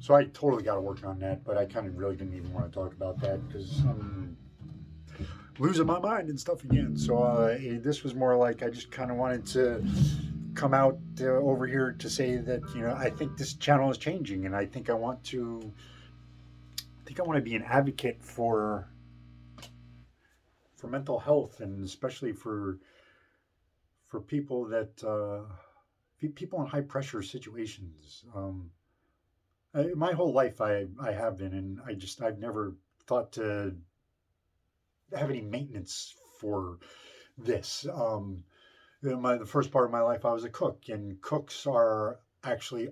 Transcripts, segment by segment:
So I totally got to work on that, but I kind of really didn't even want to talk about that because I'm losing my mind and stuff again. So this was more like I just kind of wanted to come out over here to say that I think this channel is changing, and I think I want to be an advocate for mental health, and especially for people that people in high pressure situations. My whole life I have been, and I've never thought to have any maintenance for this. The first part of my life I was a cook, and cooks are actually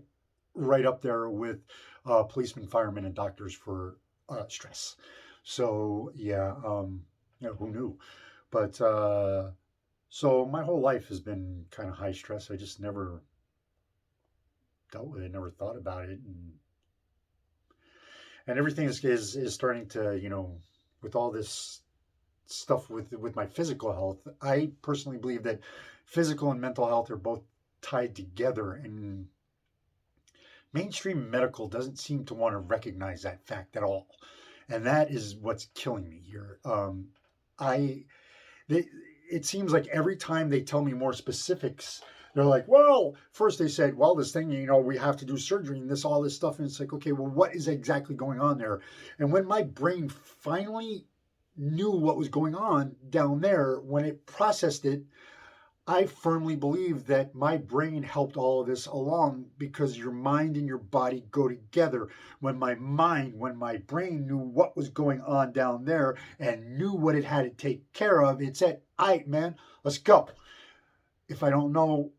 right up there with policemen, firemen, and doctors for stress. So yeah, who knew? But so my whole life has been kind of high stress. I just never dealt with it, never thought about it, and everything is starting to with all this stuff with my physical health. I personally believe that physical and mental health are both tied together, and mainstream medical doesn't seem to want to recognize that fact at all, and that is what's killing me here. I they, it seems like every time they tell me more specifics, they're like, well, first they said, well, this thing, we have to do surgery and all this stuff. And it's like, okay, well, what is exactly going on there? And when my brain finally knew what was going on down there, when it processed it, I firmly believe that my brain helped all of this along, because your mind and your body go together. When my brain knew what was going on down there and knew what it had to take care of, it said, all right, man, let's go. If I don't know,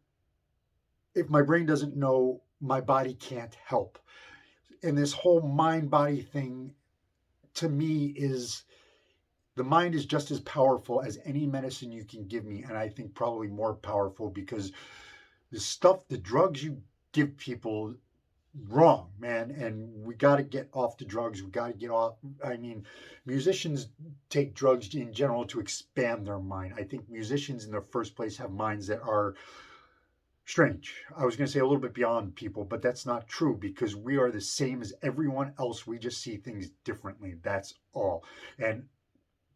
if my brain doesn't know, my body can't help. And this whole mind body thing, to me, is the mind is just as powerful as any medicine you can give me, and I think probably more powerful, because the drugs you give people, wrong, man. And we got to get off the drugs. We got to get off. I mean, musicians take drugs in general to expand their mind. I think musicians in the first place have minds that are strange. I was going to say a little bit beyond people, but that's not true, because we are the same as everyone else. We just see things differently. That's all. And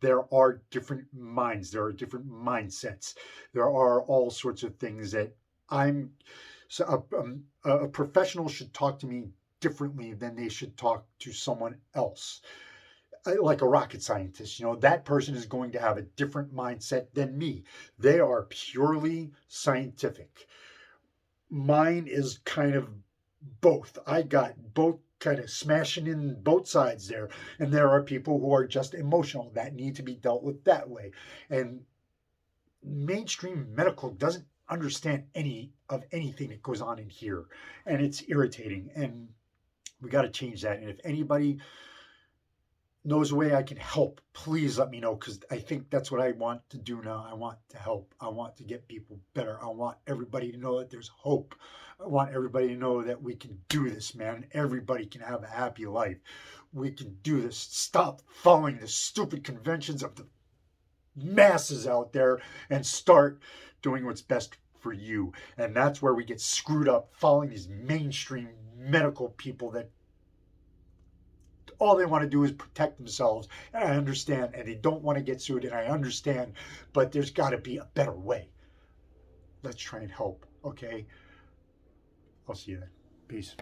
there are different minds, there are different mindsets, there are all sorts of things that I'm so a professional should talk to me differently than they should talk to someone else. Like a rocket scientist, that person is going to have a different mindset than me. They are purely scientific. Mine is kind of both. I got both kind of smashing in both sides there. And there are people who are just emotional that need to be dealt with that way. And mainstream medical doesn't understand anything that goes on in here. And it's irritating. And we got to change that. And if anybody knows a way I can help, please let me know, because I think that's what I want to do now. I want to help. I want to get people better. I want everybody to know that there's hope. I want everybody to know that we can do this, man. Everybody can have a happy life. We can do this. Stop following the stupid conventions of the masses out there and start doing what's best for you. And that's where we get screwed up, following these mainstream medical people that all they want to do is protect themselves. And I understand, and they don't want to get sued, and I understand, but there's got to be a better way. Let's try and help, okay? I'll see you then. Peace.